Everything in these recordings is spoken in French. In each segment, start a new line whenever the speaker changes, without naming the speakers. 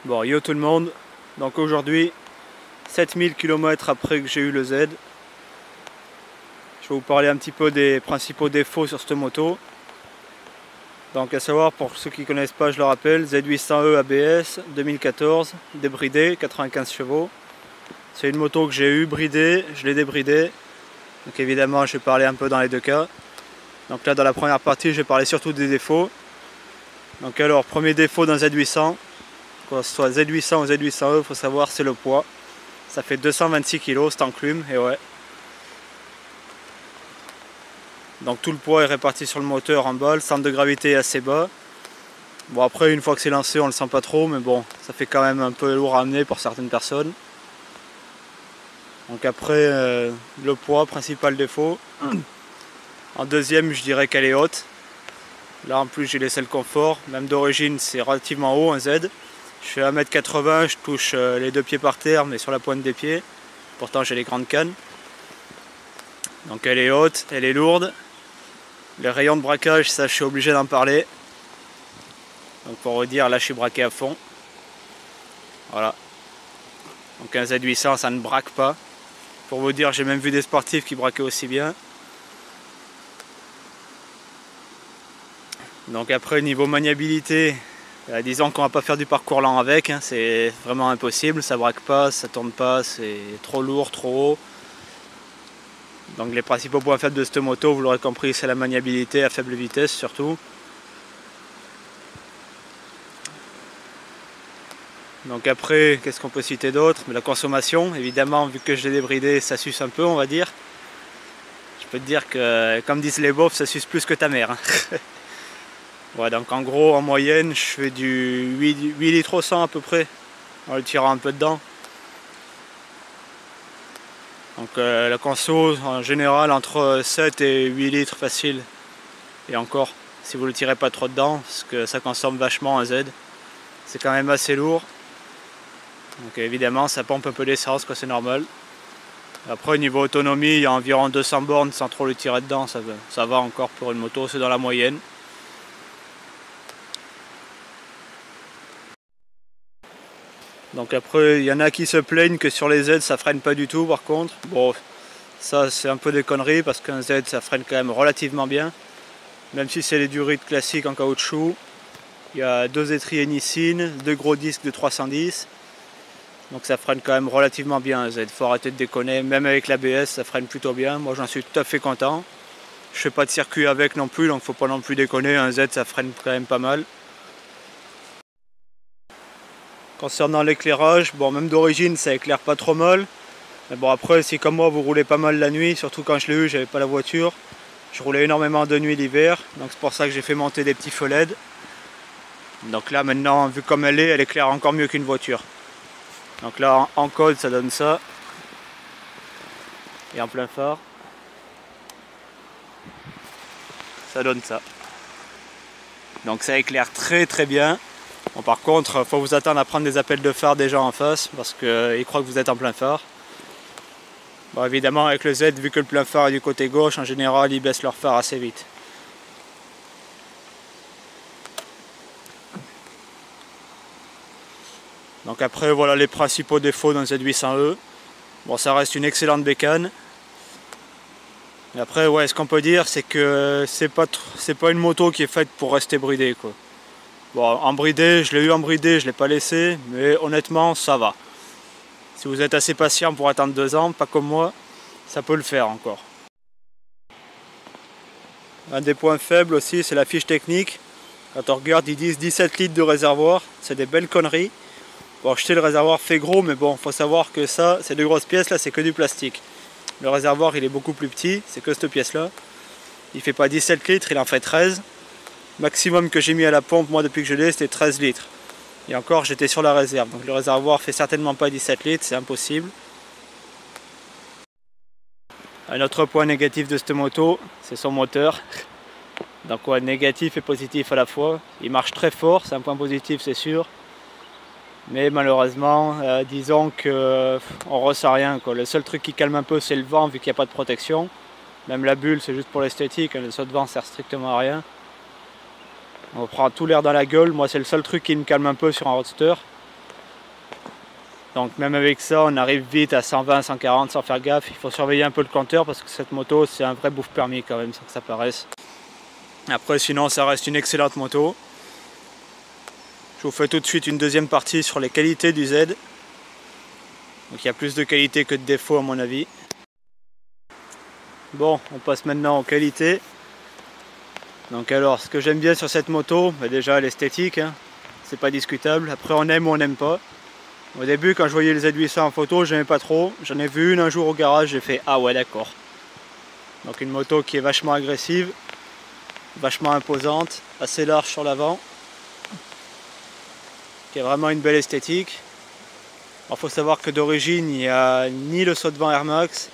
Bon, yo tout le monde, donc aujourd'hui 7000 km après que j'ai eu le Z, je vais vous parler un petit peu des principaux défauts sur cette moto. Donc à savoir, pour ceux qui ne connaissent pas, je le rappelle, Z800E ABS 2014, débridé, 95 chevaux. C'est une moto que j'ai eu bridée, je l'ai débridée, donc évidemment je vais parler un peu dans les deux cas. Donc là dans la première partie je vais parler surtout des défauts. Donc alors, premier défaut d'un Z800, que ce soit Z800 ou Z800E, il faut savoir c'est le poids. Ça fait 226 kg cette enclume, et ouais. Donc tout le poids est réparti sur le moteur en bas, le centre de gravité est assez bas. Bon après une fois que c'est lancé on le sent pas trop, mais bon, ça fait quand même un peu lourd à amener pour certaines personnes. Donc après le poids, principal défaut. En deuxième je dirais qu'elle est haute. Là en plus j'ai laissé le confort, même d'origine c'est relativement haut un Z. Je fais 1m80, je touche les deux pieds par terre mais sur la pointe des pieds. Pourtant j'ai les grandes cannes. Donc elle est haute, elle est lourde. Les rayons de braquage, ça je suis obligé d'en parler. Donc pour vous dire, là je suis braqué à fond. Voilà. Donc un Z800 ça ne braque pas. Pour vous dire, j'ai même vu des sportifs qui braquaient aussi bien. Donc après niveau maniabilité, disons qu'on va pas faire du parcours lent avec, hein, c'est vraiment impossible, ça braque pas, ça tourne pas, c'est trop lourd, trop haut. Donc les principaux points faibles de cette moto, vous l'aurez compris, c'est la maniabilité à faible vitesse surtout. Donc après, qu'est-ce qu'on peut citer d'autre? La consommation, évidemment, vu que je l'ai débridé, ça suce un peu, on va dire. Je peux te dire que, comme disent les beaufs, ça suce plus que ta mère. Hein. Ouais, donc en gros, en moyenne, je fais du 8 litres au 100 à peu près, en le tirant un peu dedans. Donc la conso, en général, entre 7 et 8 litres facile. Et encore, si vous ne le tirez pas trop dedans, parce que ça consomme vachement un Z. C'est quand même assez lourd. Donc évidemment, ça pompe un peu d'essence, c'est normal. Après, niveau autonomie, il y a environ 200 bornes sans trop le tirer dedans. Ça va encore pour une moto, c'est dans la moyenne. Donc après, il y en a qui se plaignent que sur les Z ça freine pas du tout par contre. Bon, ça c'est un peu des conneries parce qu'un Z ça freine quand même relativement bien. Même si c'est les durites classiques en caoutchouc. Il y a deux étriers Nissin, deux gros disques de 310. Donc ça freine quand même relativement bien un Z. Faut arrêter de déconner, même avec l'ABS ça freine plutôt bien. Moi j'en suis tout à fait content. Je fais pas de circuit avec non plus, donc faut pas non plus déconner. Un Z ça freine quand même pas mal. Concernant l'éclairage, bon même d'origine ça éclaire pas trop mal. Mais bon après si comme moi vous roulez pas mal la nuit, surtout quand je l'ai eu j'avais pas la voiture. Je roulais énormément de nuit l'hiver, donc c'est pour ça que j'ai fait monter des petits feux LED. Donc là maintenant vu comme elle éclaire encore mieux qu'une voiture. Donc là en code ça donne ça. Et en plein phare, ça donne ça. Donc ça éclaire très très bien. Bon, par contre, il faut vous attendre à prendre des appels de phare des gens en face parce qu'ils croient que vous êtes en plein phare. Bon, évidemment, avec le Z, vu que le plein phare est du côté gauche, en général, ils baissent leur phare assez vite. Donc après, voilà les principaux défauts d'un Z800E. Bon, ça reste une excellente bécane. Et après, ouais, ce qu'on peut dire, c'est que c'est pas une moto qui est faite pour rester bridée, quoi. Bon, en bridé, je l'ai eu en bridé, je ne l'ai pas laissé, mais honnêtement, ça va. Si vous êtes assez patient pour attendre 2 ans, pas comme moi, ça peut le faire encore. Un des points faibles aussi, c'est la fiche technique. Quand on regarde, ils disent 17 litres de réservoir, c'est des belles conneries. Bon, je sais, le réservoir fait gros, mais bon, faut savoir que ça, ces deux grosses pièces là, c'est que du plastique. Le réservoir, il est beaucoup plus petit, c'est que cette pièce là. Il fait pas 17 litres, il en fait 13. Maximum que j'ai mis à la pompe moi depuis que je l'ai c'était 13 litres. Et encore j'étais sur la réserve. Donc le réservoir fait certainement pas 17 litres, c'est impossible. Un autre point négatif de cette moto, c'est son moteur. Donc ouais, négatif et positif à la fois. Il marche très fort, c'est un point positif c'est sûr. Mais malheureusement, disons qu'on ressent rien, quoi. Le seul truc qui calme un peu c'est le vent vu qu'il n'y a pas de protection. Même la bulle c'est juste pour l'esthétique, le saut de vent sert strictement à rien. On prend tout l'air dans la gueule, moi c'est le seul truc qui me calme un peu sur un roadster. Donc même avec ça, on arrive vite à 120, 140 sans faire gaffe. Il faut surveiller un peu le compteur parce que cette moto, c'est un vrai bouffe permis quand même, sans que ça paraisse. Après, sinon, ça reste une excellente moto. Je vous fais tout de suite une deuxième partie sur les qualités du Z. Donc il y a plus de qualité que de défauts à mon avis. Bon, on passe maintenant aux qualités. Donc alors, ce que j'aime bien sur cette moto, bah déjà l'esthétique, hein, c'est pas discutable. Après, on aime ou on n'aime pas. Au début, quand je voyais les Z800 en photo, j'aimais pas trop. J'en ai vu une un jour au garage, j'ai fait ah ouais d'accord. Donc une moto qui est vachement agressive, vachement imposante, assez large sur l'avant, qui a vraiment une belle esthétique. Il faut savoir que d'origine, il n'y a ni le saut de vent Air Max,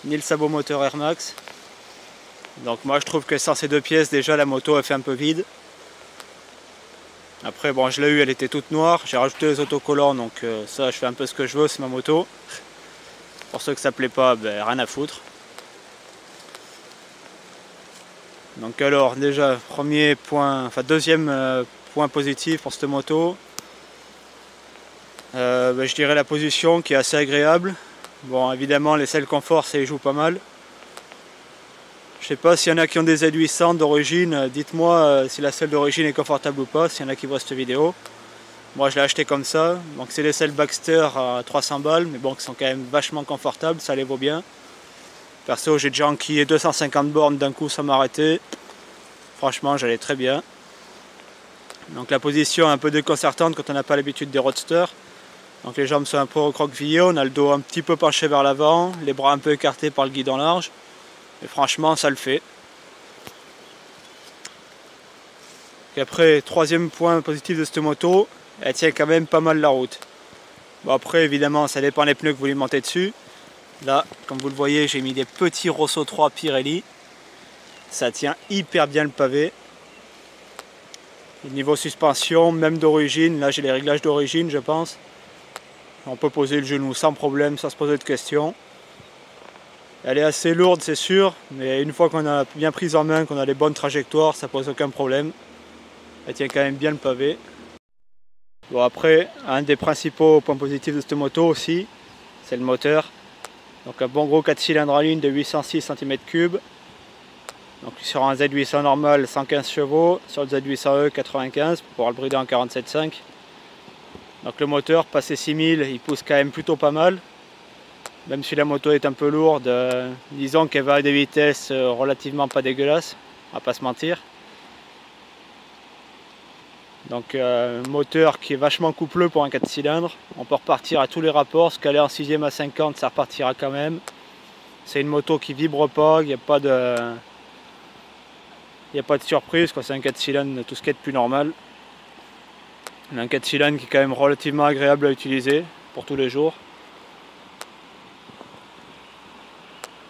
ni le sabot moteur Air Max. Donc moi je trouve que sans ces deux pièces, déjà la moto elle fait un peu vide. Après bon, je l'ai eu, elle était toute noire, j'ai rajouté les autocollants, donc ça je fais un peu ce que je veux, c'est ma moto. Pour ceux que ça plaît pas, ben, rien à foutre. Donc alors déjà, premier point, enfin deuxième point positif pour cette moto, ben, je dirais la position qui est assez agréable. Bon évidemment les selles confort ça y joue pas mal. Je sais pas s'il y en a qui ont des Z800 d'origine, dites-moi si la selle d'origine est confortable ou pas, s'il y en a qui voient cette vidéo. Moi je l'ai acheté comme ça, donc c'est des selles Baxter à 300 balles, mais bon qui sont quand même vachement confortables, ça les vaut bien. Perso j'ai déjà enquillé 250 bornes d'un coup sans m'arrêter, franchement j'allais très bien. Donc la position est un peu déconcertante quand on n'a pas l'habitude des roadsters. Donc les jambes sont un peu recroquevillées, on a le dos un petit peu penché vers l'avant, les bras un peu écartés par le guidon large. Et franchement, ça le fait. Et après, troisième point positif de cette moto, elle tient quand même pas mal la route. Bon après, évidemment, ça dépend des pneus que vous lui montez dessus. Là, comme vous le voyez, j'ai mis des petits Rosso 3 Pirelli. Ça tient hyper bien le pavé. Et niveau suspension, même d'origine, là j'ai les réglages d'origine, je pense. On peut poser le genou sans problème, sans se poser de questions. Elle est assez lourde, c'est sûr, mais une fois qu'on a bien prise en main, qu'on a les bonnes trajectoires, ça pose aucun problème. Elle tient quand même bien le pavé. Bon après, un des principaux points positifs de cette moto aussi, c'est le moteur. Donc un bon gros 4 cylindres en ligne de 806 cm3. Donc sur un Z800 normal, 115 chevaux, sur le Z800E 95 pour pouvoir le brider en 47,5. Donc le moteur, passé 6000, il pousse quand même plutôt pas mal. Même si la moto est un peu lourde, disons qu'elle va à des vitesses relativement pas dégueulasses, on va pas se mentir. Donc moteur qui est vachement coupleux pour un 4 cylindres. On peut repartir à tous les rapports, se caler en 6ème à 50, ça repartira quand même. C'est une moto qui vibre pas, il n'y a pas de surprise, c'est un 4 cylindres, tout ce qui est de plus normal. Un 4 cylindres qui est quand même relativement agréable à utiliser pour tous les jours.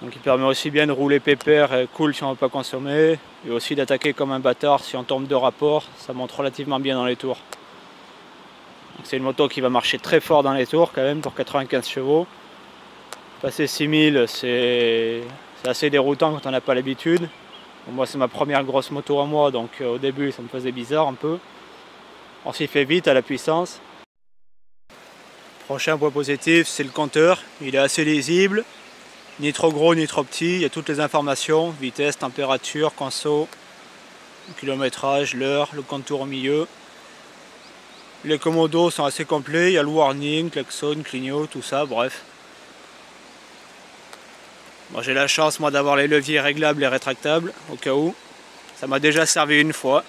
Donc il permet aussi bien de rouler pépère et cool si on ne veut pas consommer, et aussi d'attaquer comme un bâtard si on tombe de rapport, ça monte relativement bien dans les tours. C'est une moto qui va marcher très fort dans les tours quand même pour 95 chevaux. Passer 6000 c'est assez déroutant quand on n'a pas l'habitude. Bon, moi c'est ma première grosse moto à moi, donc au début ça me faisait bizarre un peu. On s'y fait vite à la puissance. Prochain point positif, c'est le compteur, il est assez lisible. Ni trop gros ni trop petit, il y a toutes les informations, vitesse, température, conso, kilométrage, l'heure, le contour au milieu. Les commandos sont assez complets, il y a le warning, klaxon, clignot, tout ça, bref. Bon, j'ai la chance moi d'avoir les leviers réglables et rétractables, au cas où. Ça m'a déjà servi une fois.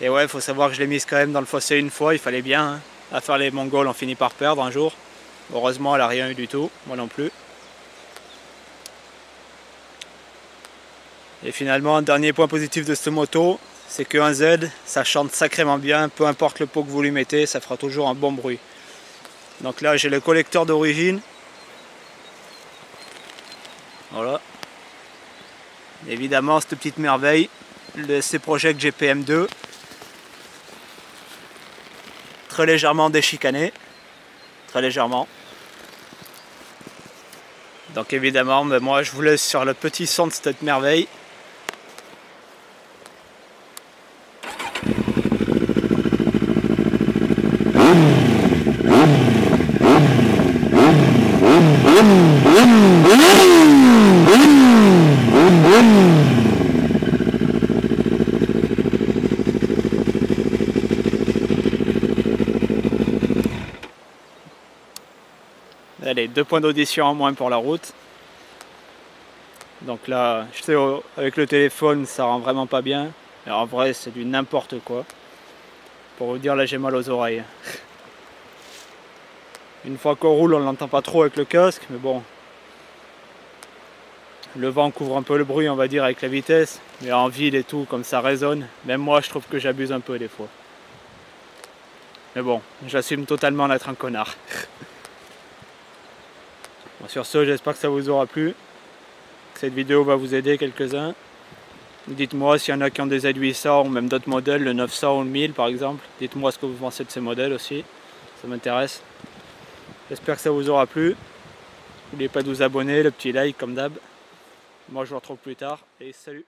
Et ouais, il faut savoir que je l'ai mise quand même dans le fossé une fois, il fallait bien. Hein. À faire les Mongols, on finit par perdre un jour. Heureusement, elle n'a rien eu du tout, moi non plus. Et finalement, un dernier point positif de cette moto, c'est qu'un Z, ça chante sacrément bien, peu importe le pot que vous lui mettez, ça fera toujours un bon bruit. Donc là, j'ai le collecteur d'origine. Voilà. Et évidemment, cette petite merveille, le C-Project GPM2. Très légèrement déchicané. Très légèrement. Donc évidemment, moi je vous laisse sur le petit son de cette merveille. Allez, 2 points d'audition en moins pour la route. Donc là, je sais, avec le téléphone, ça rend vraiment pas bien. Mais en vrai, c'est du n'importe quoi. Pour vous dire, là, j'ai mal aux oreilles. Une fois qu'on roule, on l'entend pas trop avec le casque, mais bon. Le vent couvre un peu le bruit, on va dire, avec la vitesse. Mais en ville et tout, comme ça résonne, même moi, je trouve que j'abuse un peu des fois. Mais bon, j'assume totalement d'être un connard. Bon, sur ce, j'espère que ça vous aura plu. Que cette vidéo va vous aider quelques-uns. Dites-moi s'il y en a qui ont des Z800 ou même d'autres modèles, le 900 ou le 1000 par exemple. Dites-moi ce que vous pensez de ces modèles aussi, ça m'intéresse. J'espère que ça vous aura plu. N'oubliez pas de vous abonner, le petit like comme d'hab. Moi je vous retrouve plus tard et salut!